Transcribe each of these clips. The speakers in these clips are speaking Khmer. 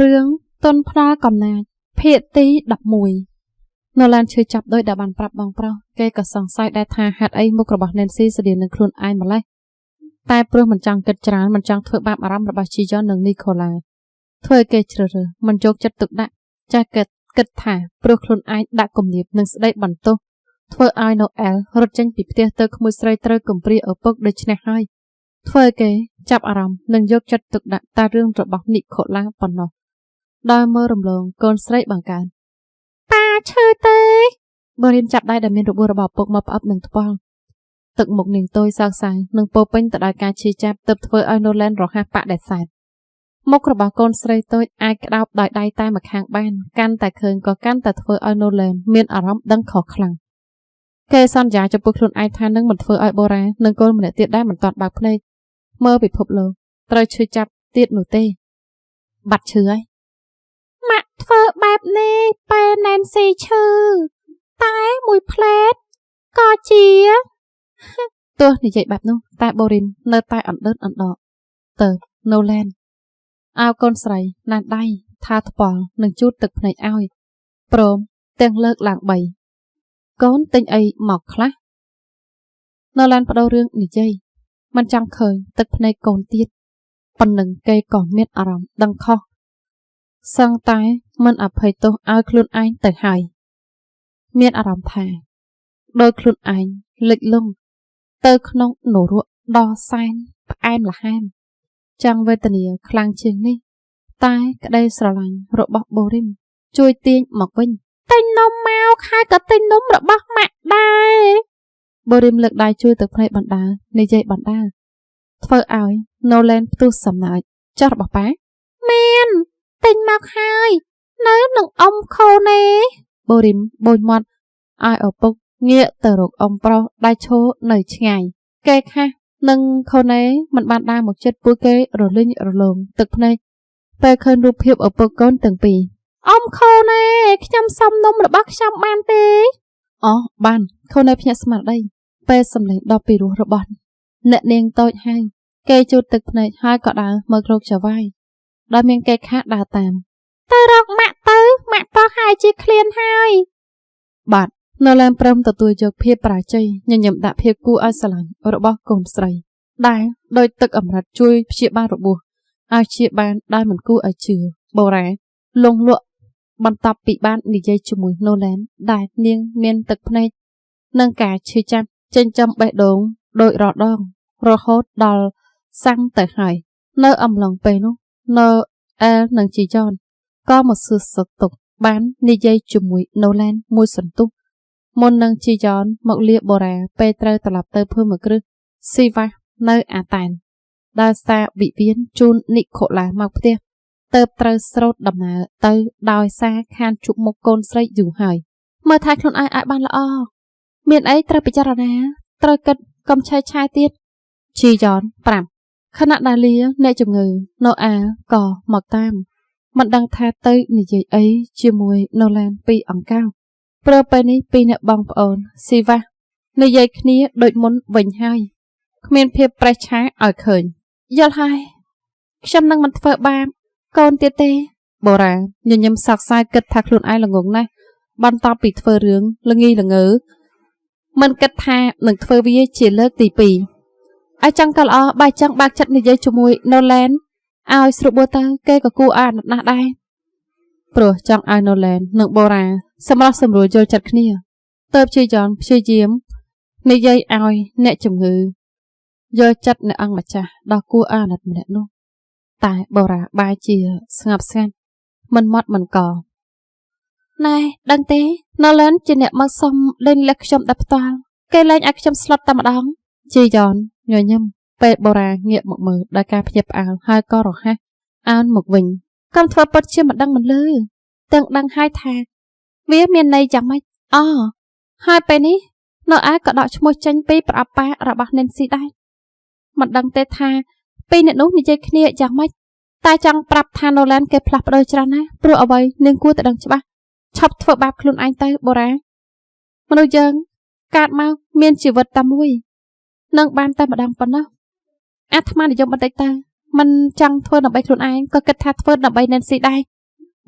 រឿងតុនផ្នល់កំណាចភាគទី11នៅឡានឈើចាប់ដោយដែលបានប្រាប់បងប្រុសគេក៏សង្ស័យដែរថាហេតុអីមុខរបស់ Nancy ស្តៀងនឹងខ្លួនឯងម្លេះតែព្រោះមិនចង់គិតច្រើនមិនចង់ធ្វើបាបអារម្មណ៍របស់ Jiyeon និង Nicola ធ្វើឲ្យគេជ្រើសរើសមិនយកចិត្តទុកដាក់ចាស់គិតថាព្រោះខ្លួនឯងដាក់គំនាបនិងស្ដីបន្ទោសធ្វើឲ្យ Noel រត់ចេញពីផ្ទះទៅក្មួយស្រីត្រូវគំព្រាឪពុកដូច្នេះហើយធ្វើឲ្យគេចាប់អារម្មណ៍និងយកចិត្តទុកដាក់តែរឿងរបស់ Nicola ប៉ុណ្ណោះដោយមើលរំលងកូនស្រីបង្កើតប៉ាឈឺទេបើរៀនចាប់ដៃដែលមានរបួសរបស់ឪពុកមកផ្អឹបនឹងថ្ពាល់ទឹកមុខនាងតូចសោកសៅនិងពោពេញទៅដោយការឈឺចាប់ទើបធ្វើឲ្យ Nolan រហ័សបដិសេធមុខរបស់កូនស្រីតូចអាចក្តោបដោយដៃតែម្ខាងបានកាន់តែឃើញក៏កាន់តែធ្វើឲ្យ Nolan មានអារម្មណ៍ដឹងខុសខ្លាំងគេសន្យាចំពោះខ្លួនឯងថានឹងមិនធ្វើឲ្យបូរ៉ានិងកូនម្នាក់ទៀតដែលមិនទាន់បើកភ្នែកមើលពិភពលោកត្រូវឈឺចាប់ទៀតនោះទេបាត់ឈឺហើយម៉ាក់ធ្វើបែបនេះពេល Nancy ឈឺតែមួយផ្លែតក៏ជាទោះនិយាយបែបនោះតែបូរីននៅតែអណ្ដើតអណ្ដោទៅ Nolan អោកូនស្រីណាស់ដៃថាថ្ពាល់នឹងជូតទឹកភ្នែកឲ្យព្រមទាំងលើកឡើង3កូនទិញអីមកខ្លះ Nolan បដូររឿងនិយាយមិនចង់ឃើញទឹកភ្នែកកូនទៀតប៉ុណ្ណឹងគេក៏មានអារម្មណ៍ដឹងខុសសឹងតែមិនអភ័យទោសឲ្យខ្លួនឯងទៅហើយមានអារម្មណ៍ថាដោយខ្លួនឯងលិចលង់ទៅក្នុងនរកដ៏សែនផ្អែមល្ហែមចង់វេទនាខ្លាំងជាងនេះតែក្តីស្រឡាញ់របស់បូរីនជួយទាញមកវិញទិញនំមកហើយក៏ទិញនំរបស់ម៉ាក់ដែរបូរីនលើកដៃជួយទៅភ្នែកបណ្ដានិយាយបណ្ដាធ្វើឲ្យ Nolan ផ្ទុះសំណើចចុះរបស់ប៉ាមានទិញមកហើយនៅនឹងអ៊ំខូណេបូរីនបូចមាត់ឲ្យឪពុកងាកទៅរកអ៊ំប្រុសដែលឈរនៅឆ្ងាយគេខាស់និងខូណេមិនបានដើរមកជិតពួកគេរលិញរលងទឹកភ្នែកពេលឃើញរូបភាពឪពុកកូនទាំងពីរអ៊ំខូណេខ្ញុំសុំនំរបស់ខ្ញុំបានទេអូបានខូណេភ្ញាក់ស្មារតីពេលសម្លេងដ៏ពីរោះរបស់អ្នកនាងតូចហើយគេជូតទឹកភ្នែកហើយក៏ដើរមករកចៅវាយដែលមានគេខាដើរតាមទៅរកម៉ាក់ទៅម៉ាក់ប្រហែលជាឃ្លានហើយបាទ Nolan ព្រមទទួលយកភាពបរាជ័យញញឹមដាក់ភាពគួរឲ្យស្រឡាញ់របស់កូនស្រីដែលដោយទឹកអមរិតជួយព្យាបាលរបួសឲ្យព្យាបាលដោយមិនគួរឲ្យជឿបូរ៉ាលងលក់បន្ទាប់ពីបាននិយាយជាមួយ Nolan ដែលនាងមានទឹកភ្នែកនិងការឈឺចាប់ចិញ្ចឹមបេះដូងដោយរដងរហូតដល់សាំងទៅហើយនៅអំឡុងពេលនោះនៅអែលនិងជីយ៉នក៏មកសួរសុខទុក្ខបាននិយាយជាមួយ Nolan មួយសន្ទុះមុននឹងជីយ៉នមកលាបូរ៉ាពេលត្រូវត្រឡប់ទៅភូមិគ្រឹះស៊ីវ៉ានៅអាតែនដោយសារវិវានជូននីកូឡាមកផ្ទះទៅត្រូវស្រោតដំណើរទៅដោយសារខានជក់មុខកូនស្រីយូរហើយមើលថែខ្លួនឯងឲ្យបានល្អមានអីត្រូវពិចារណាត្រូវគិតកុំឆេះឆាយទៀតជីយ៉នប្រាប់ខណៈដាលីអ្នកជំងឺណូអាក៏មកតាមមិនដឹងថាទៅនិយាយអីជាមួយ Nolan ពីអង្កោព្រោះពេលនេះពីរអ្នកបងប្អូនស៊ីវ៉ានិយាយគ្នាដូចមុនវិញហើយគ្មានភាពប្រេះឆាឲ្យឃើញយល់ហើយខ្ញុំនឹងមិនធ្វើបាបកូនទៀតទេបូរ៉ាញញឹមសោកសៅគិតថាខ្លួនឯងល្ងងណាស់បន្ទាប់ពីធ្វើរឿងល្ងីល្ងើមិនគិតថានឹងធ្វើវាជាលើកទី2ឲ្យចឹងក៏ល្អបើចឹងបើកចិត្តនិយាយជាមួយ Nolan ឲ្យស្រួលបួទៅគេក៏គួរអាណិតណាស់ដែរព្រោះចង់ឲ្យ Nolan និងបូរ៉ាសម្រាប់សម្រួលយល់ចិត្តគ្នាទៅជាយ៉នព្យាយាមនិយាយឲ្យអ្នកជំងឺយល់ចិត្តអ្នកអង្គម្ចាស់ដ៏គួរអាណិតម្នាក់នោះតែបូរ៉ាបែរជាស្ងប់ស្ងាត់មិនមាត់មិនកណែដឹងទេ Nolan ជាអ្នកមកសុំលេងលះខ្ញុំដល់ផ្ទាល់គេលេងឲ្យខ្ញុំស្លុតតែម្ដងជាយ៉នញញឹមពេលបូរ៉ាងាកមកមើលដោយការភ្ញាក់ផ្អើលហើយក៏រហ័សអើនមកវិញកុំធ្វើពិតជាមិនដឹងមិនលឺទាំងដឹងហើយថាវាមានន័យយ៉ាងម៉េចហើយពេលនេះនៅឯក៏ដកឈ្មោះចេញពីប្រអប់ប៉ារបស់ Nancy ដែរមិនដឹងទេថាពីរអ្នកនោះនិយាយគ្នាយ៉ាងម៉េចតែចង់ប្រាប់ថា Nolan គេផ្លាស់ប្ដូរច្រើនណាស់ព្រោះអ្វីនាងគួរតែដឹងច្បាស់ឈប់ធ្វើបាបខ្លួនឯងទៅបូរ៉ាមនុស្សយើងកើតមកមានជីវិតតែមួយនឹងបានតែម្ដងប៉ុណ្ណោះអាត្មានិយមបន្តិចទៅ มันจังធ្វើដើម្បីខ្លួនឯងក៏គិតថាធ្វើដើម្បី Nancy ដែរ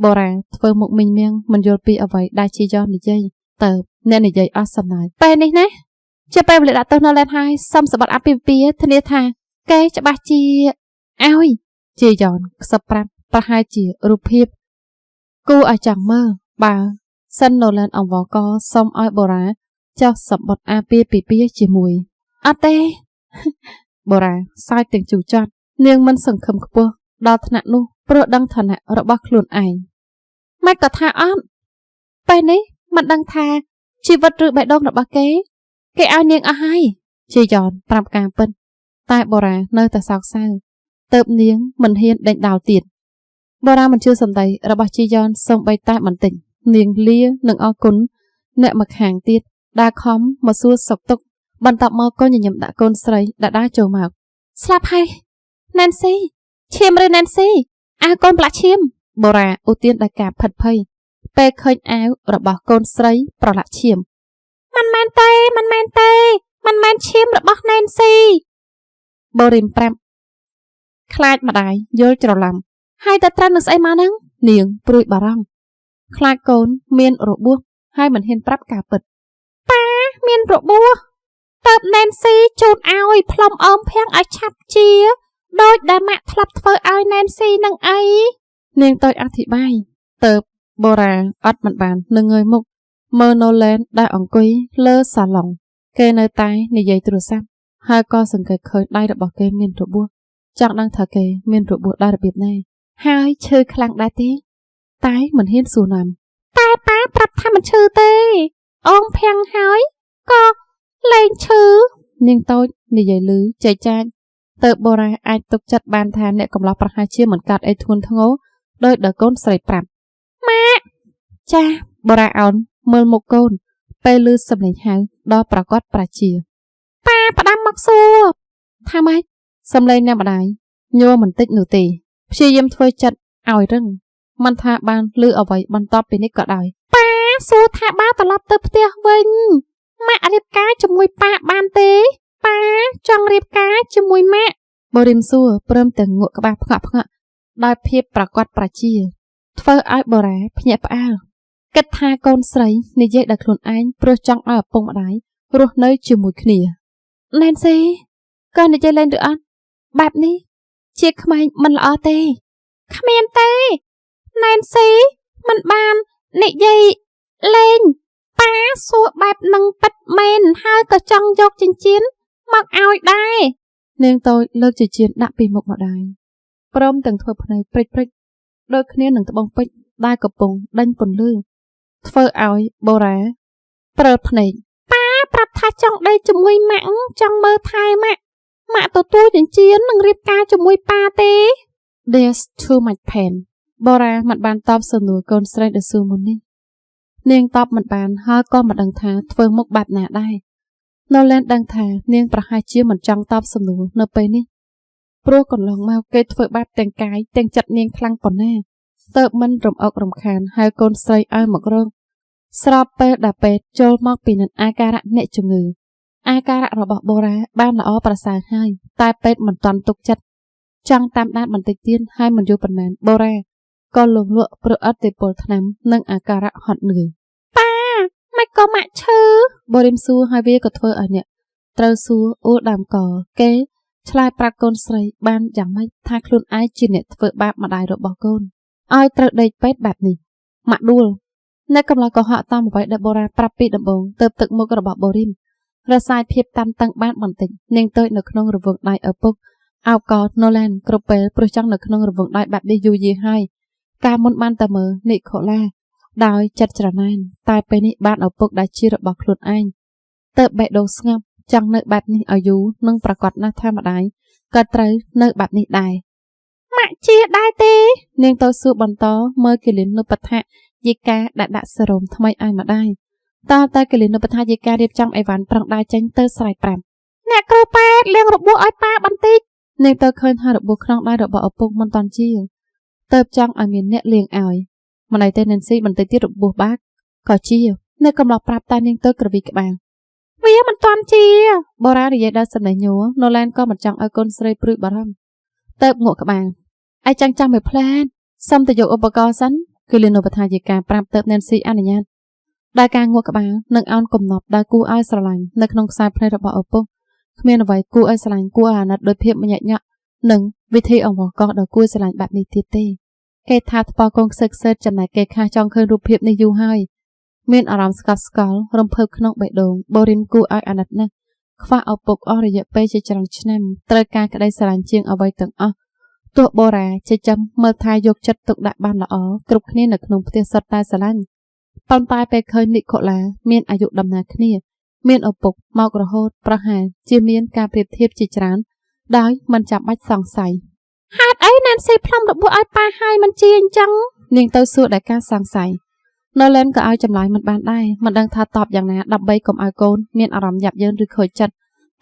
បូរ៉ាធ្វើមុខមីងមៀងមិនយល់ពីអ្វីដែលជាយ៉ននិយាយទៅអ្នកនិយាយអស់សំណើចពេលនេះណាជាពេលវេលាដាក់ទោសនៅឡែនហើយសំសបាត់អាពាហ៍ពិពាហ៍ធានាថាកែច្បាស់ជាឲ្យជាយ៉នខ្សឹបប្រាប់ប្រហែលជារូបភាពគូឲ្យចង់មើលបើសិននៅឡែនអង្វរកសុំឲ្យបូរ៉ាចោះសម្បត្តិអាពាហ៍ពិពាហ៍ជាមួយអត់ទេបូរ៉ាសើចទាំងជូរចត់នាងមិនសង្ឃឹមខ្ពស់ដល់ថ្នាក់នោះព្រោះដឹងឋានៈរបស់ខ្លួនឯងម៉េចក៏ថាអត់ពេលនេះមិនដឹងថាជីវិតឬបេះដូងរបស់គេឲ្យនាងអស់ហើយជាយ៉នប្រាប់ការពិតតែបូរ៉ានៅតែសោកសៅទៅនាងមិនហ៊ានដេញដោលទៀតបូរ៉ាមិនជឿសម្ដីរបស់ជាយ៉នសូម្បីតែបន្តិចនាងលានឹងអរគុណអ្នកមកខាងទៀតដែលខំមកសួរសុខទុក្ខបន្ទាប់មកក៏ញញឹមដាក់កូនស្រីដែលដើរចូលមកស្លាប់ហើយ Nancy ឈាមឬ Nancy អាវកូនប្រឡាក់ឈាមបូរ៉ាឧទានដោយការផិតភ័យពេលឃើញអាវរបស់កូនស្រីប្រឡាក់ឈាមមិនមែនទេមិនមែនឈាមរបស់ Nancy បូរីមប្រាប់ខ្លាចម្ដាយយល់ច្រឡំហើយតែត្រូវនឹងស្អីមកហ្នឹងនាងព្រួយបារម្ភខ្លាចកូនមានរបួសហើយមិនហ៊ានប្រាប់ការពិតប៉ាមានរបួសតើប Nancy ជូនឲ្យផ្លុំអមភាំងឲ្យឆាប់ជាដូចដែលម៉ាក់ធ្លាប់ធ្វើឲ្យ Nancy នឹងអីនាងតូចអធិប្បាយទៅបូរ៉ាអត់មិនបាននឹងងើយមុខមើល Nolan ដែលអង្គុយលើសាឡុងគេនៅតែនិយាយទូរស័ព្ទហើយក៏សង្កេតឃើញដៃរបស់គេមានរបួសចង់ដឹងថាគេមានរបួសដោយរបៀបណាហើយឈឺខ្លាំងដែរទេតែមិនហ៊ានសួរនាំតែប៉ាប្រាប់ថាមិនឈឺទេអងភាំងហើយក៏លែងឈឺនាងតូចនិយាយលឺចែកចាយទៅបូរ៉ាអាចទុកចិត្តបានថាអ្នកកំឡោះប្រហែលជាមិនកាត់អីធ្ងន់ធ្ងរដោយដល់កូនស្រីប្រាប់ម៉ាក់ចាបូរ៉ាអោនមើលមុខកូនពេលលឺសំឡេងហៅដល់ប្រកាសប្រជាប៉ាផ្ដាំមកសួរថាម៉េចសំឡេងអ្នកម្ដាយញ័រមិនតិចនោះទេព្យាយាមធ្វើចិត្តឲ្យរឹងមិនថាបានលឺអ្វីបន្ទាប់ពីនេះក៏ដោយប៉ាសួរថាបើត្រឡប់ទៅផ្ទះវិញម៉ាក់រៀបការជាមួយប៉ាបានទេប៉ាចង់រៀបការជាមួយម៉ាក់បូរីមសួរព្រមទាំងងក់ក្បាលផ្ងក់ដោយភាពប្រកបប្រជាធ្វើឲ្យបូរ៉ាភ្ញាក់ផ្អើលគិតថាកូនស្រីនិយាយដល់ខ្លួនឯងព្រោះចង់ឲ្យឪពុកម្ដាយរស់នៅជាមួយគ្នា Nancy ក៏និយាយលេងឬអត់បែបនេះជាក្មេងមិនល្អទេគ្មានទេ Nancy មិនបាននិយាយលេងប៉ាសួរបែបនឹងពិតមែនហើយក៏ចង់យកចិញ្ចៀនមកឲ្យដែរនាងតូចលើកចិញ្ចៀនដាក់ពីមុខម្ដាយព្រមទាំងធ្វើភ្នែកព្រិចដូចគ្នានឹងត្បូងពេជ្រដែលកំពុងដេញពន្លឺធ្វើឲ្យបូរ៉ាព្រើលភ្នែកប៉ាប្រាប់ថាចង់ដេកជាមួយម៉ាក់ចង់មើលថែម៉ាក់ទទួលចិញ្ចៀននឹងរៀបការជាមួយប៉ាទេ There's too much pain បូរ៉ាមិនបានតបសំណួរកូនស្រីដែលសួរមុននេះនាងតបមិនបានហើយក៏មិនដឹងថាធ្វើមុខបែបណាដែរ Nolan ដឹងថានាងប្រហែលជាមិនចង់តបសំណួរនៅពេលនេះព្រោះកន្លងមកគេធ្វើបែបទាំងកាយទាំងចិត្តនាងខ្លាំងប៉ុណ្ណាទៅមិនរំអុករំខានហើយកូនស្រីឲ្យមករងស្របពេលដែលពេទ្យចូលមកពិនិត្យអាការៈអ្នកជំងឺអាការៈរបស់បូរ៉ាបានល្អប្រសើរហើយតែពេទ្យមិនទាន់ទុកចិត្តចង់តាមដានបន្តិចទៀតហើយមិនយូរប៉ុន្មានបូរ៉ាក៏លងលក់ព្រោះអត់ទេពលថ្នាំនិងអាការៈហត់នឿយប៉ាមិនក៏ម៉ាក់ឈឺបូរីមសួរហើយវាក៏ធ្វើឲ្យអ្នកត្រូវសួរអួលដើមកគេឆ្លើយប្រាប់កូនស្រីបានយ៉ាងម៉េចថាខ្លួនឯងជាអ្នកធ្វើបាបម្ដាយរបស់កូនឲ្យត្រូវដេកពេទ្យបែបនេះម៉ាក់ដួលអ្នកកំឡោះក៏ហក់តាមអ្វីដែលបូរ៉ាប្រាប់ពីដំបូងទៅទឹកមុខរបស់បូរីមរសាយភាពតានតឹងបានបន្តិចនាងតូចនៅក្នុងរង្វង់ដៃឪពុកអោបកោ Nolan គ្រប់ពេលព្រោះចង់នៅក្នុងរង្វង់ដៃបែបនេះយូរយារហើយកាលមុនបានតែមើលនីកូឡាដោយចិត្តច្រណែនតែពេលនេះបានឪពុកដែលជារបស់ខ្លួនឯងទៅបេះដូងស្ងប់ចង់នៅបែបនេះឲ្យយូរនឹងប្រកាសណាស់ថាម្ដាយក៏ត្រូវនៅបែបនេះដែរម៉ាក់ជាដែរទេនាងតូចសួរបន្តមើលគិលានុបដ្ឋាយិកាដែលដាក់សេរ៉ូមថ្មីឲ្យម្ដាយតើតែគិលានុបដ្ឋាយិការៀបចំអីវ៉ាន់ប្រឹងដែរចេញទៅស្រ័យប្រាប់អ្នកគ្រូពេទ្យលាងរបួសឲ្យប៉ាបន្តិចនាងតូចឃើញថារបួសក្នុងដៃរបស់ឪពុកមិនតាន់ជាទៅចង់ឲ្យមានអ្នកលាងឲ្យម្ដាយទេ Nancy បន្តិចទៀតរបួសបាក់ក៏ជាអ្នកកំឡោះប្រាប់តែនាងតូចក្រវីក្បាលវាមិនតាន់ជាបូរ៉ានិយាយដល់សំឡេងញ័រ Nolan ក៏មិនចង់ឲ្យកូនស្រីព្រួយបារម្ភ Tớp ngộ các bạn. Ai chăng chăng mới plan. Xong tự dụcឧបករណ៍ សិន គឺលៀនឧបថាជាការប្រាប់ tớp Nancy អនុញ្ញាត ដែលការងក់ក្បាលនឹងអោនកំណត់ដែលគួរឲ្យស្រឡាញ់នៅក្នុងខ្សែភ្នែករបស់ឪពុកគ្មានអ្វីគួរឲ្យស្រឡាញ់គួរឲ្យអាណិតដោយភាពញញឹកនិងវិធីអង្វរកដ៏គួរស្រឡាញ់បែបនេះទៀតទេគេថាថ្ពកូនខ្សឹកខ្សឹកចំណែកគេខាចង់ឃើញរូបភាពនេះយូរហើយមានអារម្មណ៍ស្កប់ស្កល់រំភើបក្នុងបេះដូងបូរីមគួរឲ្យអាណិតណាស់ខ្វះឪពុកអស់រយៈពេលជាច្រើនឆ្នាំត្រូវការក្តីស្រឡាញ់ជាងអ្វីទាំងអស់ទោះបូរ៉ាជាចាំមើលថាយកចិត្តទុកដាក់បានល្អគ្រប់គ្នានៅក្នុងផ្ទះសុទ្ធតែស្រឡាញ់ប៉ុន្តែពេលឃើញនីកូឡាមានអាយុដំណើរគ្នាមានឪពុកមករហូតប្រហែលជាមានការប្រៀបធៀបជាច្រើនដោយមិនចាំបាច់សង្ស័យហេតុអី Nancy ផ្លុំរបួសឲ្យប៉ាហើយមិនជាអញ្ចឹងនាងទៅសួរដោយការសង្ស័យ Nolan ក៏ឲ្យចម្លើយមិនបានដែរមិនដឹងថាតបយ៉ាងណាដើម្បីកុំឲ្យកូនមានអារម្មណ៍យ៉ាប់យ៉ឺនឬខូចចិត្ត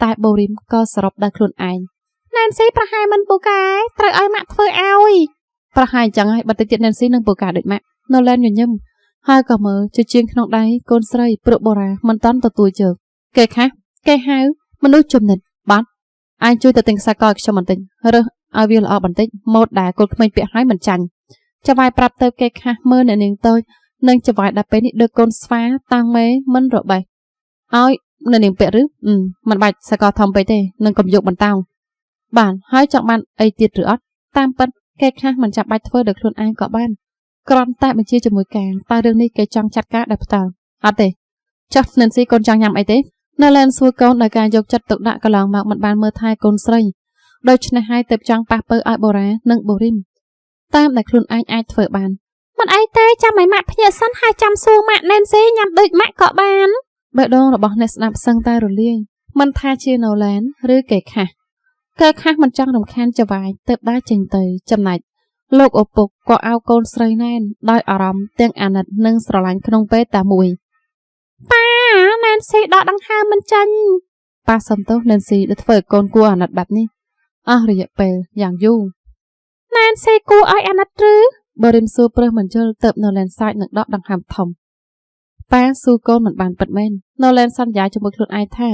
តែ Borim ក៏សរុបដោយខ្លួនឯង Nancy ប្រហែលមិនពូកែត្រូវឲ្យម៉ាក់ធ្វើឲ្យប្រហែលអញ្ចឹងហើយបើតិចទៀត Nancy នឹងពូកែដូចម៉ាក់ Nolan ញញឹមហើយក៏មើលជាជាងក្នុងដៃកូនស្រីព្រោះបូរ៉ាមិនតាន់ទទួលជើងគេខាស់គេហៅមនុស្សចំណិតបាត់អញជួយទៅទិញខ្សែកឲ្យខ្ញុំបន្តិចរើសឲ្យវាល្អបន្តិចម៉ូតដែលកូនក្មេងពាក់ឲ្យមិនចាញ់ចវាយប្រាប់ទៅគេខាស់មើលអ្នកនាងតូចនឹងចវាយដល់ពេលនេះដូចកូនស្វាតាំងមេមិនរបេះឲ្យអ្នកនាងពាក់ឬមិនបាច់ខ្សែកធំពេកទេនឹងកុំយកបន្តោងបានហើយចង់បានអីទៀតឬអត់តាមពិតគេខាស់មិនចាំបាច់ធ្វើដោយខ្លួនឯងក៏បានគ្រាន់តែបញ្ជាជាមួយការតែរឿងនេះគេចង់ចាត់ការដោយផ្ទាល់អត់ទេចុះ Nancy កូនចង់ញ៉ាំអីទេ Nolan សួរកូនដោយការយកចិត្តទុកដាក់កន្លងមកមិនបានមើលថែកូនស្រីដូច្នេះហើយទើបចង់ប៉ះពើឲ្យបូរ៉ានិង Borim តាមដែលខ្លួនឯងអាចធ្វើបានមិនអីទេចាំឲ្យម៉ាក់ភ្ញាក់សិនហើយចាំសួរម៉ាក់ Nancy ញ៉ាំដូចម៉ាក់ក៏បានបេះដូងរបស់អ្នកស្ដាប់សឹងតែរលាយមិនថាជា Nolan ឬគេខាស់មិនចង់រំខានចវាយទើបដើរចេញទៅចំណែកលោកឪពុកក៏អោបកូនស្រីណែនដោយអារម្មណ៍ទាំងអាណិតនិងស្រឡាញ់ក្នុងពេលតែមួយប៉ា Nancy ដកដង្ហើមមិនចាញ់ប៉ាសំទោស Nancy ដែលធ្វើឲ្យកូនគួរអាណិតបែបនេះអស់រយៈពេលយ៉ាងយូរ Nancy គួរឲ្យអាណិតឬបើរិមសួរព្រឹសមិនយល់ទៅ Nolan សាច់នឹងដកដង្ហើមធំប៉ាសួរកូនមិនបានពិតមែន Nolan សន្យាជាមួយខ្លួនឯងថា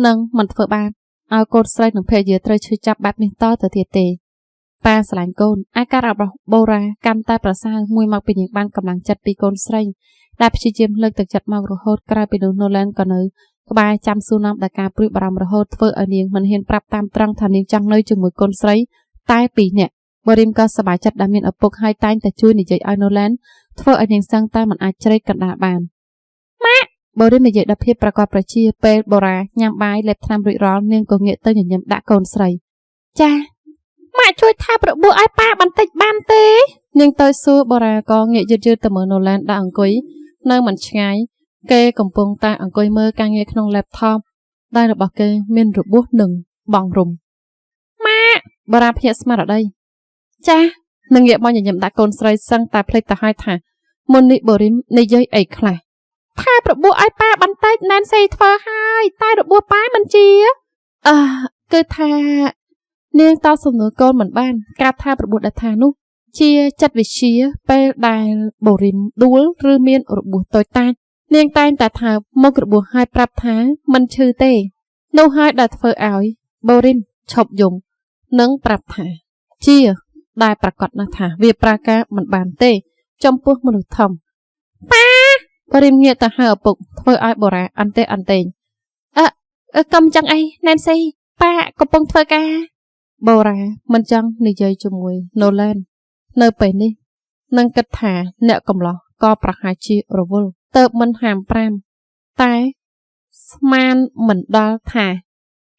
នឹងមិនធ្វើបាបឲ្យកូនស្រីនិងភរិយាត្រូវឈឺចាប់បែបនេះតទៅទៀតទេប៉ាស្រឡាញ់កូនអាការរបស់បូរ៉ាកាន់តែប្រសើរមួយមកពីនាងបានកម្លាំងចិត្តពីកូនស្រីដែលព្យាយាមលើកទឹកចិត្តមករហូតក្រោយពីនោះ Nolan ក៏នៅក្បែរចាំសួរនាំដល់ការព្រួយបារម្ភរហូតធ្វើឲ្យនាងមិនហ៊ានប្រាប់តាមត្រង់ថានាងចង់នៅជាមួយកូនស្រីតែពីរនាក់ Borim ក៏សប្បាយចិត្តដែលមានឪពុកហើយតែងតែជួយនិយាយឲ្យ Nolan ធ្វើឲ្យនាងសឹងតែមិនអាចជ្រែកកណ្ដាលបានម៉ាក់ Borim និយាយដល់ភាពប្រកបប្រជាពេលបូរ៉ាញ៉ាំបាយលេបថ្នាំរួចរាល់នាងក៏ងាកទៅញញឹមដាក់កូនស្រីចាម៉ាក់ជួយថែរបួសឲ្យប៉ាបន្តិចបានទេនាងទៅសួរបូរ៉ាក៏ងាកយឺតទៅមើល Nolan ដាក់អង្គុយនៅមិនឆ្ងាយគេកំពុងតែអង្គុយមើលការងារក្នុង laptop ដែលរបស់គេមានរបួសនិងបងរុំម៉ាក់បូរ៉ាភ្ញាក់ស្មារតីចានឹងងាកមកញញឹមដាក់កូនស្រីសឹងតែភ្លេចទៅហើយថាមុននេះ Borim និយាយអីខ្លះថែរបួសឲ្យប៉ាបន្តិច Nancy ធ្វើហើយតែរបួសប៉ាមិនជាគឺថានាងតសំណួរកូនមិនបានការថារបួសដែលថានោះជាចិត្តវិទ្យាពេលដែល Borim ដួលឬមានរបួសតូចតាចនាងតែងតែថាមករបួសឲ្យប្រាប់ថាមិនឈឺទេនោះហើយដែលធ្វើឲ្យ Borim ឈប់យំនិងប្រាប់ថាជាដែលប្រកាសណាស់ថាវាប្រាការមិនបានទេចំពោះមនុស្សធំប៉ា Borim ងាកទៅហៅឪពុកធ្វើឲ្យបូរ៉ាអន្ទែងកុំចឹងអី Nancy ប៉ាកំពុងធ្វើការបូរ៉ាមិនចង់និយាយជាមួយ Nolan នៅពេលនេះនឹងគិតថាអ្នកកំឡោះក៏ប្រហែលជារវល់ទៅមិនហាម5តែស្មានមិនដល់ថា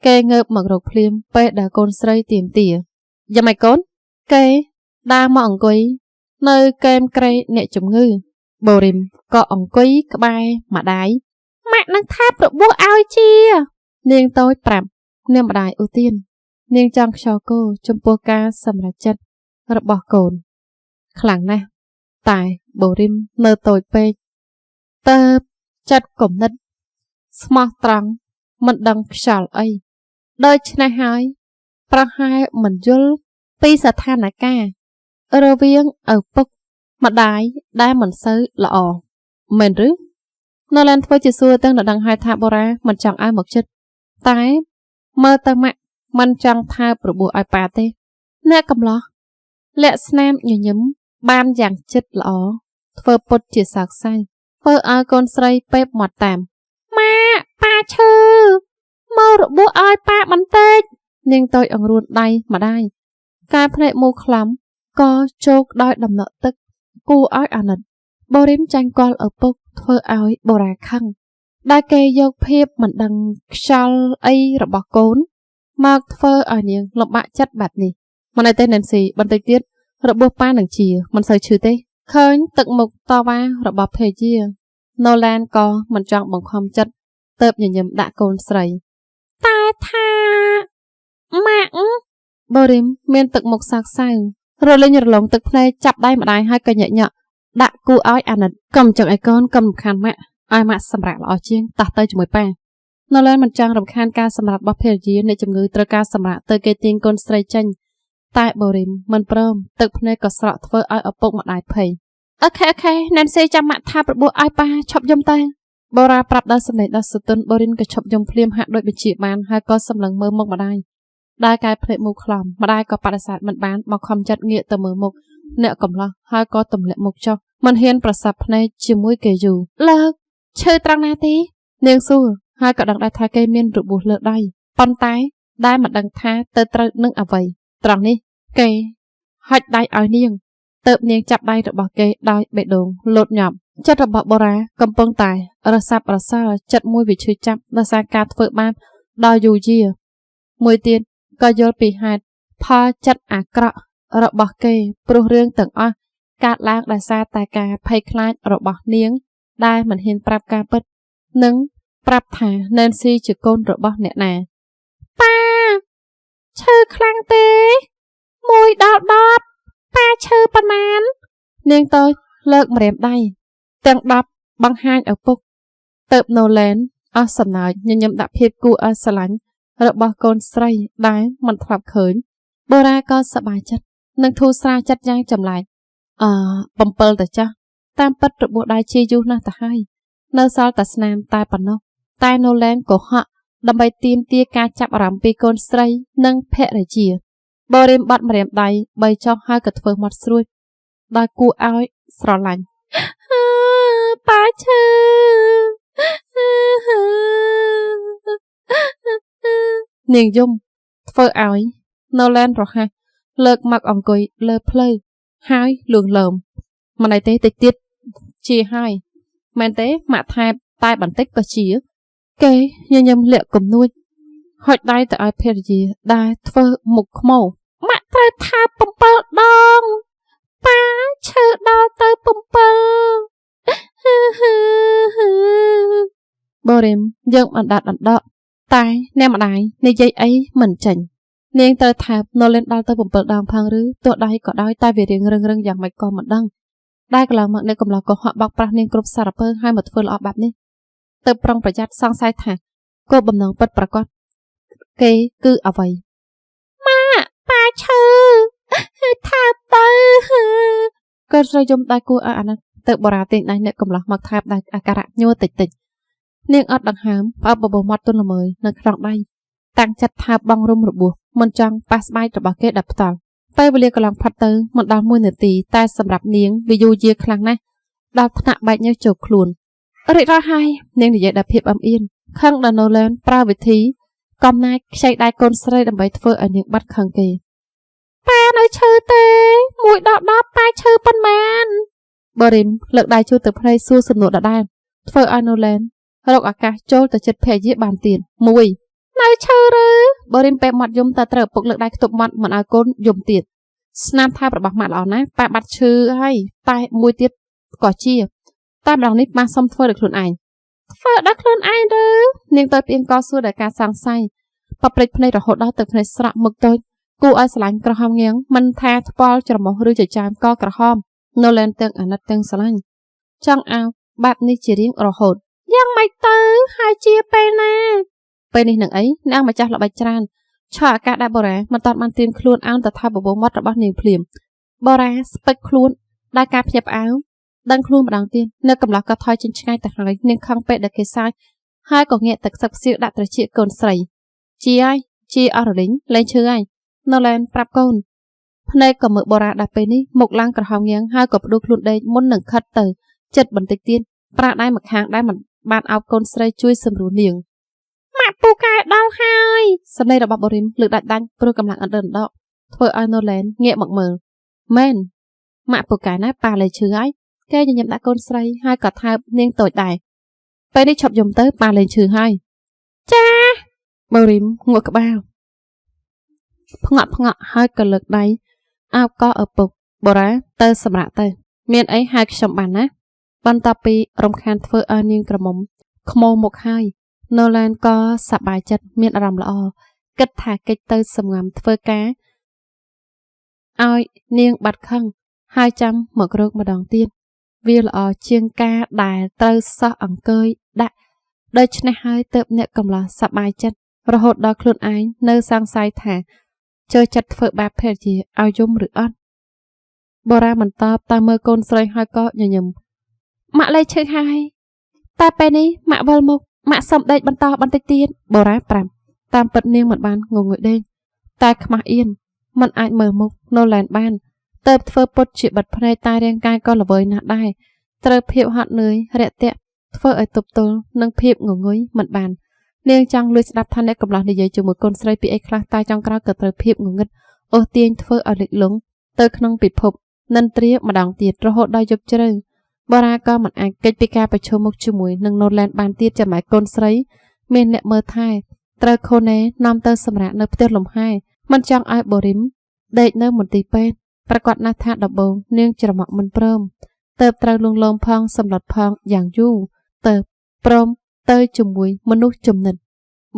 គេងើបមករកភ្លាមពេលដែលកូនស្រីទៀមទាយ៉ាងម៉េចកូនគេដើរមកអង្គុយនៅកែមក្រេអ្នកជំងឺ Borim ក៏អង្គុយក្បែរម្ដាយម៉ាក់នឹងថែរបួសឲ្យជានាងតូចប្រាប់នាងម្ដាយឧទាននាងចង់ខ្យល់គោចំពោះការសម្រេចចិត្តរបស់កូនខ្លាំងណាស់តែ Borim នៅតូចពេកតើបចិត្តគំនិតស្មោះត្រង់មិនដឹងខ្យល់អីដូច្នេះហើយប្រហែលមិនយល់ពីស្ថានភាពរវាងឪពុកម្ដាយដែលមិនសូវល្អមែនឬ Nolan ធ្វើជាសួរទាំងដឹងហើយថាបូរ៉ាមិនចង់ឲ្យមកចិត្តតែមើលទៅម៉ាក់មិនចង់ថារបួសឲ្យប៉ាទេ អ្នកកំឡោះលាក់ស្នាមញញឹមបានយ៉ាងចិត្តល្អធ្វើពុតជាសោកសៅធ្វើឲ្យកូនស្រីពេបមាត់តាមម៉ាប៉ាឈឺមករបួសឲ្យប៉ាបន្តិចនាងតូចអង្រួនដៃម្ដាយកាយភ្នែកមូខ្លំក៏ជោកដោយដំណក់ទឹកគួរឲ្យអាណិតបូរីមចាញ់គាល់ឪពុកធ្វើឲ្យបូរ៉ាខឹងដែលគេយកភាពមិនដឹងខ្យល់អីរបស់កូនមកធ្វើឲ្យនាងលំបាកចិត្តបែបនេះមិនអីទេណែនស៊ីបន្តិចទៀតរបួសប៉ានឹងជាមិនសូវឈឺទេឃើញទឹកមុខតវ៉ារបស់ភេជាណូឡានក៏មិនចង់បង្ខំចិត្តទៅញញឹមដាក់កូនស្រីតែថាម៉ាក់បូរីមមានទឹកមុខសោកសៅរលែងរលងទឹកភ្នែកចាប់ដៃម្ដាយហើយក៏ញឹកញាក់ដាក់គូឲ្យអាណិតកុំចឹងឲ្យកូនកុំរំខានម៉ាក់ឲ្យម៉ាក់សម្រាប់ល្អជាងតោះទៅជាមួយប៉ាណូឡានមិនចង់រំខានការសម្រាប់របស់ភេរយាអ្នកជំងឺត្រូវការសម្រាប់ទៅគេទាញកូនស្រីចេញតែបូរីមមិនព្រមទឹកភ្នែកក៏ស្រក់ធ្វើឲ្យឪពុកម្ដាយភ័យអូខេណែនសេចាំម៉ាក់ថាប្របួសឲ្យប៉ាឈប់យំតែបូរ៉ាប្រាប់ដល់សម្លេងដល់សតុនបូរីមក៏ឈប់យំភ្លាមហាក់ដូចបញ្ជាបានហើយក៏សម្លឹងមើលមុខម្ដាយដែលកាយភ្នែកមូខ្លំម្ដាយក៏បដិសេធមិនបានមកខំចិត្តងាកទៅមើលមុខអ្នកកំឡោះហើយក៏ទម្លាក់មុខចុះមិនហ៊ានប្រសាប់ភ្នែកជាមួយគេយូរលើកឈើត្រង់ណាទេនាងសួរហើយក៏ដឹងដែរថាគេមានរបួសលើដៃប៉ុន្តែដែលមិនដឹងថាទៅត្រូវនឹងអ្វីត្រង់នេះគេហុចដៃឲ្យនាងទៅនាងចាប់ដៃរបស់គេដោយបេះដូងលោតញាប់ចិត្តរបស់បូរ៉ាកំពុងតែរសាប់រសល់ចិត្តមួយវាឈឺចាប់ដោយសារការធ្វើបាបដល់យូយាមួយទៀតក៏យល់ពីហេតុផលចិត្តអាក្រក់របស់គេព្រោះរឿងទាំងអស់កើតឡើងដោយសារតែការភ័យខ្លាចរបស់នាងដែលមិនហ៊ានប្រាប់ការពិតនិងប្រាប់ថាណែនស៊ីជាកូនរបស់អ្នកណាប៉ាឈឺខ្លាំងទេ1ដល់10ប៉ាឈឺប៉ុន្មាននាងតូចលើកម្រាមដៃទាំង10បង្ហាញឪពុកទៅណូឡែនអស់សំណើចញញឹមដាក់ភាពគួរឲ្យស្រឡាញ់របស់កូនស្រីដែលមិនធ្លាប់ឃើញបូរ៉ាក៏សប្បាយចិត្តនិងធូរស្រាលចិត្តយ៉ាងចម្លែក7ទៅចាស់តាមពិតរបួសដៃជាយូរណាស់ទៅហើយនៅសល់តែស្នាមតែប៉ុណ្ណោះតែណូឡែនក៏ហក់ដើម្បីទាមទារការចាប់អារម្មណ៍ពីកូនស្រីនិងភរិយាបូរីមបាត់ម្រាមដៃ3ចុះហើយក៏ធ្វើមាត់ស្រួចដោយគួរឲ្យស្រឡាញ់ប៉ាឈឺនាងយំធ្វើឲ្យណូឡែនរហ័សលើកមកអង្គុយលើភ្លៅហើយលួងលោមមិនអីទេតិចទៀតជាហើយមែនទេម៉ាក់ថែបតែបន្តិចក៏ជាគេញញឹមលាក់គំនួចហុចដៃទៅឲ្យភរិយាដែលធ្វើមុខខ្មោម៉ាក់ត្រូវថា7ដងប៉ាឈឺដល់ទៅ7បូរីមយើងអណ្ដាតអណ្ដកតែអ្នកម្ដាយនិយាយអីមិនចេញនាងត្រូវថែបណូលេនដល់ទៅ7ដងផងឬទោះដៃក៏ដោយតែវារៀងរឹងយ៉ាងម៉េចក៏មិនដឹងដែលកន្លងមកអ្នកកំឡោះក៏ហក់បោកប្រាស់នាងគ្រប់សារពើហើយមកធ្វើល្អបែបនេះទៅប្រុងប្រយ័ត្នសង្ស័យថាគោលបំណងពិតប្រាកដគេគឺអ្វីម៉ាប៉ាឈឺថែបទៅក៏ស្រីយំដៃគួរឲ្យអាណិតទៅបរាទាញដៃអ្នកកំឡោះមកថែបដៃអាការៈញ័រតិចនាងអត់ដង្ហើមផ្អើបបោះមាត់ទន់ល្មើយនៅក្នុងដៃតាំងចិត្តថាបងរុំរបួសមិនចង់ប៉ះស្បែករបស់គេដល់ផ្ទាល់ពេលវេលាកន្លងផុតទៅមិនដល់1នាទីតែសម្រាប់នាងវាយូរយាខ្លាំងណាស់ដល់ថ្នាក់បែកញើសចូលខ្លួនរីករាយហើយនាងនិយាយដោយភាពអំអៀនខឹងដល់ណូឡែនប្រើវិធីកំណាចខ្ចីដៃកូនស្រីដើម្បីធ្វើឲ្យនាងបាត់ខឹងគេប៉ានៅឈឺទេ1ដល់10ប៉ាឈឺប៉ុន្មានបូរីមលើកដៃជួទៅភ្នែកសួរសំណួរដដែលធ្វើឲ្យណូឡែនរកឱកាសចូលទៅចិត្តភរិយាបានទៀត1នៅឈឺឬបូរីមពេមាត់យំតែត្រូវឪពុកលើកដៃខ្ទប់មាត់មិនឲ្យកូនយំទៀតស្នាមថែបរបស់ម៉ាក់ល្អណាស់ប៉ាបាត់ឈឺហើយតែមួយទៀតក៏ជាតែម្ដងនេះម៉ាក់សុំធ្វើដោយខ្លួនឯងធ្វើដោយខ្លួនឯងឬនាងទៅផ្អៀងកសួរដោយការសង្ស័យប៉ព្រិចភ្នែករហូតដល់ទឹកភ្នែកស្រក់មុខតូចគួរឲ្យស្រឡាញ់ក្រហមងាងមិនថាថ្ពាល់ច្រមុះឬចិញ្ចើមក៏ក្រហមណូឡែនទាំងអាណិតទាំងស្រឡាញ់ចង់អោបបែបនេះជារៀងរហូតយ៉ាងម៉េចទៅហើយជាពេលណាពេលនេះនឹងអីនាងម្ចាស់ល្បិចច្រើនឆោអាកាសដែលបូរ៉ាមិនតាន់បានត្រៀមខ្លួនអោនទៅថាបបោមាត់របស់នាងភ្លាមបូរ៉ាស្ពេចខ្លួនដោយការភ្ញាក់ផ្អើលដឹងខ្លួនម្ដងទៀតនៅកំឡោះក៏ថយចេញឆ្ងាយទៅហើយនាងខឹងពេកដែលគេសើចហើយក៏ងាកទឹកសឹកខ្សៀវដាក់ត្រចៀកកូនស្រីជាហើយជាអររលីងលែងឈឺហើយណូឡែនប្រាប់កូន ភ្នែកក៏មើលបរាដល់ពេលនេះមុខឡើងក្រហមងៀងហើយក៏ផ្ដួលខ្លួនដេកមុននឹងខិតទៅចិត្តបន្តិចទៀតប្រាដៃម្ខាងដែលមិនបានអោបកូនស្រីជួយសម្រួលនាងម៉ាក់ពូកែដល់ហើយសំឡេងរបស់បូរីមលើកដាច់ដាច់ព្រោះកម្លាំងអត់ដិនដកធ្វើឲ្យណូឡែនងាកមកមើលមែនម៉ាក់ពូកែណាប៉ាលេឈឺហើយគេញញឹមដាក់កូនស្រីហើយក៏ថើបនាងតូចដែរពេលនេះឈប់យំទៅប៉ាលេឈឺហើយចាបូរីមងក់ក្បាលផ្ងក់ហើយក៏លើកដៃអោបកឪពុកបូរ៉ាទៅសម្រាប់ទៅមានអីហៅខ្ញុំបានណាបន្ទាប់ពីរំខានធ្វើឲ្យនាងក្រមុំខ្មោមុខហើយណូឡែនក៏សប្បាយចិត្តមានអារម្មណ៍ល្អគិតថាកិច្ចទៅសម្ងាំធ្វើការឲ្យនាងបាត់ខឹងហើយចាំមករកម្ដងទៀតវាល្អជាងការដែលត្រូវសោះអង្គើយដាក់ដូច្នេះហើយទើបអ្នកកំឡោះសប្បាយចិត្តរហូតដល់ខ្លួនឯងនៅសង្ស័យថាចូលចិត្តធ្វើបាបភេទជាឲ្យយំឬអត់បូរ៉ាមិនតបតាមមើលកូនស្រីហើយក៏ញញឹមម៉ាក់លេឈឺហើយតែពេលនេះម៉ាក់វិលមកម៉ាក់សុំដេកបន្តបន្តិចទៀតបូរ៉ាប្រាប់តាមពិតនាងមិនបានងងុយដេកតែខ្មាស់អៀនមិនអាចមើលមុខណូឡែនបានទៅធ្វើពុតជាបិទភ្នែកតែរាងកាយក៏ល្វើយណាស់ដែរត្រូវភាពហត់នឿយរាក់ទាក់ធ្វើឲ្យទប់ទល់នឹងភាពងងុយមិនបាននាងចង់លួចស្ដាប់ថាអ្នកកំឡោះនិយាយជាមួយកូនស្រីពីអីខ្លះតែចុងក្រោយក៏ត្រូវភាពងងឹតអូសទាញធ្វើឲ្យលិចលង់ទៅក្នុងពិភពនិន្ទ្រាម្ដងទៀតរហូតដល់យប់ជ្រៅបូរ៉ាក៏មិនអាចកិច្ចពីការប្រជុំមុខជាមួយនឹងណូឡែនបានទៀតចាំឲ្យកូនស្រីមានអ្នកមើលថែត្រូវខូណេនាំទៅសម្រាប់នៅផ្ទះលំហែមិនចង់ឲ្យបូរីមដេកនៅមន្ទីរពេទ្យប្រកាសណាស់ថាដំបងនាងច្រមុះមិនព្រមទៅត្រូវលងលោមផងសម្លុតផងយ៉ាងយូរទៅព្រមទៅជាមួយមនុស្សចំណិត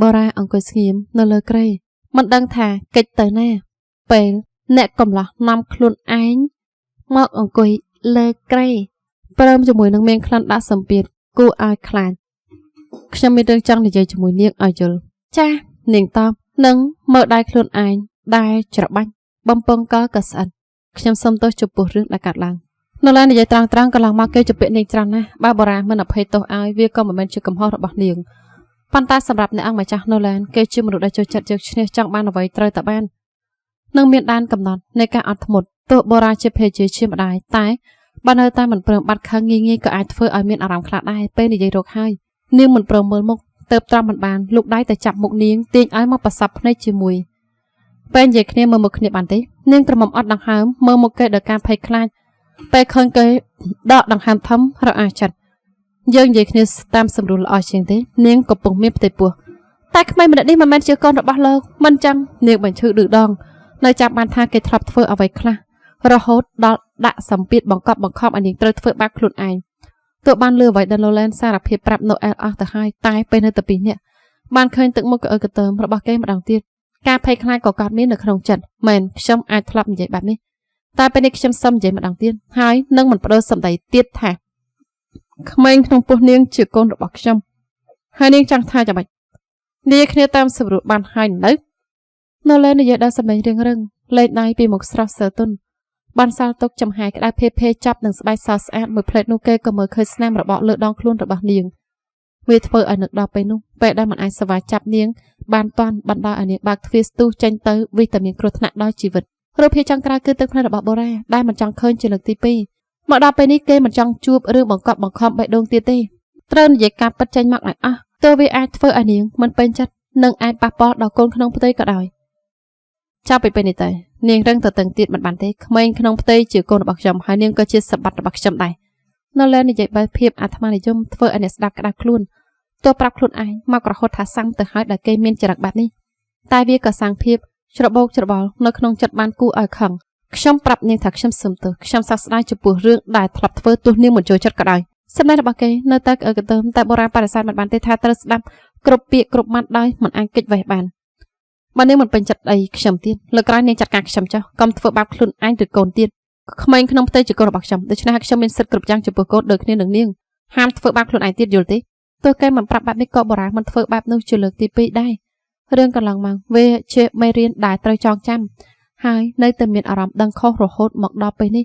បូរ៉ាអង្គុយស្ងៀមនៅលើគ្រែមិនដឹងថាកិច្ចទៅណាពេលអ្នកកំឡោះនាំខ្លួនឯងមកអង្គុយលើគ្រែព្រមជាមួយនឹងមានក្លិនដាក់សម្ពាធគួរឲ្យខ្លាចខ្ញុំមានរឿងចង់និយាយជាមួយនាងឲ្យយល់ចានាងតបនឹងមើលដៃខ្លួនឯងដែលច្របាច់បំពង់កក៏ស្អិតខ្ញុំសុំទោសចំពោះរឿងដែលកាត់ឡើងនៅឡើយនិយាយត្រង់កន្លងមកគេជពាក់នាងច្រើនណាស់បើបូរ៉ាមិនអភ័យទោសឲ្យវាក៏មិនមែនជាកំហុសរបស់នាងប៉ុន្តែសម្រាប់អ្នកអង្គម្ចាស់ណូឡែនគេជាមនុស្សដែលចូលចិត្តយកឈ្នះចង់បានអ្វីត្រូវតែបាននឹងមានដែនកំណត់នៃការអត់ធ្មត់ទោះបូរ៉ាជាភេទជាម្ដាយតែបើនៅតែមិនព្រមបាត់ខឹងងាយក៏អាចធ្វើឲ្យមានអារម្មណ៍ខ្លាចដែរពេលនិយាយរកហើយនាងមិនព្រមមើលមុខទៅត្រង់មិនបានលោកដៃតែចាប់មុខនាងទាញឲ្យមកប្រសាប់ភ្នែកជាមួយពេលនិយាយគ្នាមើលមុខគ្នាបានទេនាងក្រមុំអត់ដង្ហើមមើលមុខគេដោយការភ័យខ្លាចពេលឃើញគេដកដង្ហើមធំរអាចិត្តយើងនិយាយគ្នាតាមសម្រួលល្អជាងទេនាងកំពុងមានផ្ទៃពោះតែក្មេងម្នាក់នេះមិនមែនជាកូនរបស់លោកមិនចឹងនាងបញ្ឈឺឌឺដងនៅចាំបានថាគេធ្លាប់ធ្វើអ្វីខ្លះរហូតដល់ដាក់សម្ពាធបង្កប់បង្ខំឲ្យនាងត្រូវធ្វើបាបខ្លួនឯងទោះបានលឺអ្វីដល់ឡូឡែនសារភាពប្រាប់ណូអែលអស់ទៅហើយតែពេលនៅតែពីរនាក់បានឃើញទឹកមុខក្អើកក្តើមរបស់គេម្ដងទៀតការភ័យខ្លាចក៏កើតមាននៅក្នុងចិត្តមែនខ្ញុំអាចធ្លាប់និយាយបែបនេះតែពេលនេះខ្ញុំសុំនិយាយម្ដងទៀតហើយនឹងមិនបដូរសម្ដីទៀតថាក្មេងក្នុងពោះនាងជាកូនរបស់ខ្ញុំហើយនាងចង់ថាយ៉ាងម៉េចនិយាយគ្នាតាមស្រួលបានហើយនៅណូឡែននិយាយដល់សម្លេងរៀងរឹងលេខដៃពីមុខស្រស់សើទុនបានសាលទុកចំហាយក្តៅភេភេចាប់នឹងស្បែកសស្អាតមួយផ្លេតនោះគេក៏មើលឃើញស្នាមរបក់លើដងខ្លួនរបស់នាងវាធ្វើឲ្យនឹកដល់ពេលនោះពេលដែលមិនអាចសវ៉ាចាប់នាងបានតាន់បណ្ដាឲ្យនាងបើកទ្វារស្ទុះចេញទៅវិតែមានគ្រោះថ្នាក់ដល់ជីវិតរូបភាពចុងក្រោយគឺទឹកភ្នែករបស់បូរ៉ាដែលមិនចង់ឃើញជាលើកទី2មកដល់ពេលនេះគេមិនចង់ជួបរឿងបង្កប់បង្ខំបេះដូងទៀតទេត្រូវនិយាយការពិតចេញមកឲ្យអស់ទោះវាអាចធ្វើឲ្យនាងមិនពេញចិត្តនិងអាចប៉ះពាល់ដល់កូនក្នុងផ្ទៃក៏ដោយចាប់ពីពេលនេះទៅនាងរឹងទៅតឹងទៀតមិនបានទេក្មេងក្នុងផ្ទៃជាកូនរបស់ខ្ញុំហើយនាងក៏ជាសម្បត្តិរបស់ខ្ញុំដែរនៅលើនិយាយបែបភាពអាត្មានិយមធ្វើឲ្យអ្នកស្ដាប់ក្តៅខ្លួនទោះប្រាប់ខ្លួនឯងមកក្រហត់ថាសាំងទៅហើយដែលគេមានចរិតបែបនេះតែវាក៏សាំងភាពច្របូកច្របល់នៅក្នុងចិត្តបានគួរឲ្យខឹងខ្ញុំប្រាប់នាងថាខ្ញុំសុំទោសខ្ញុំសោកស្ដាយចំពោះរឿងដែលធ្លាប់ធ្វើទោះនាងមិនចូលចិត្តក៏ដោយសម្ដែងរបស់គេនៅតែក្អើកក្តើមតែបូរ៉ាបរិស័ទមិនបានទេថាត្រូវស្ដាប់គ្រប់ពាក្យគ្រប់ម៉ាត់ដោយមិនអាចកិច្ចវេះបានបើនាងមិនពេញចិត្តអីខ្ញុំទៀតលើក្រោយនាងចាត់ការខ្ញុំចោះកុំធ្វើបាបខ្លួនឯងឬកូនទៀតក្មេងក្នុងផ្ទៃជាកូនរបស់ខ្ញុំដូច្នេះហើយខ្ញុំមានសិទ្ធិគ្រប់យ៉ាងចំពោះកូនដូចគ្នានឹងនាងហាមធ្វើបាបខ្លួនឯងទៀតយល់ទេទោះគេមិនប្រាប់បែបនេះក៏បូរ៉ាមិនធ្វើបែបនោះជាលើកទី2ដែររឿងកន្លងមកវាជាមេរៀនដែលត្រូវចងចាំហើយនៅតែមានអារម្មណ៍ដឹងខុសរហូតមកដល់ពេលនេះ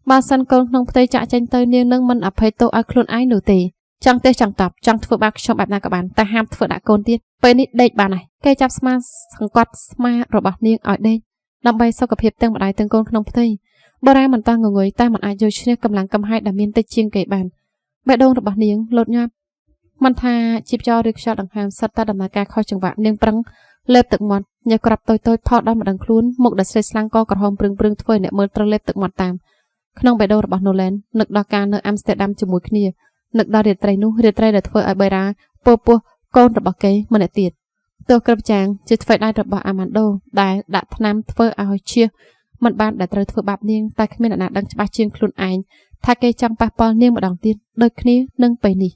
បើសិនកូនក្នុងផ្ទៃចាក់ចេញទៅនាងនឹងមិនអភ័យទោសឲ្យខ្លួនឯងនោះទេចង់ទេចង់តបចង់ធ្វើបាបខ្ញុំបែបណាក៏បានតែហាមធ្វើដាក់កូនទៀតពេលនេះដេកបានហើយគេចាប់ស្មាសង្កត់ស្មារបស់នាងឲ្យដេក ដើម្បីសុខភាពទាំងម្ដាយទាំងកូនក្នុងផ្ទៃបារាមិនតាំងងុយតែមិនអាចយកឈ្នះកម្លាំងកំហែងដែលមានតិចជាងគេបានបេះដូងរបស់នាងលោតញាប់មិនថាជីបចរឬខ្យល់ដង្ហើមសិតតែដំណើរការខុសចង្វាក់នាងប្រឹងលេបទឹកមាត់ញ៉ាក្រាប់តូចៗផោតដល់ម្ដងខ្លួនមុខដែលស្លេកស្លាំងកក្រហមព្រឹងធ្វើអ្នកមើលត្រូវលេបទឹកមាត់តាមក្នុងបេះដូងរបស់ Nolan នឹកដល់ការនៅអាំស្ទែដាំជាមួយគ្នានឹកដល់រាត្រីនោះរាត្រីដែលធ្វើឲ្យបេរ៉ាពោពោះកូនរបស់គេម្នាក់ទៀតទោះក្រឹបចាងជាធ្វើដៃរបស់អាម៉ាន់ដូដែលដាក់ថ្នាំធ្វើឲ្យឈៀសមិនបានដែលត្រូវធ្វើបាបនាងតែគ្មានអ្នកណាដឹងច្បាស់ជាងខ្លួនឯងថាគេចង់ប៉ះពាល់នាងម្ដងទៀតដូចគ្នានឹងពេលនេះ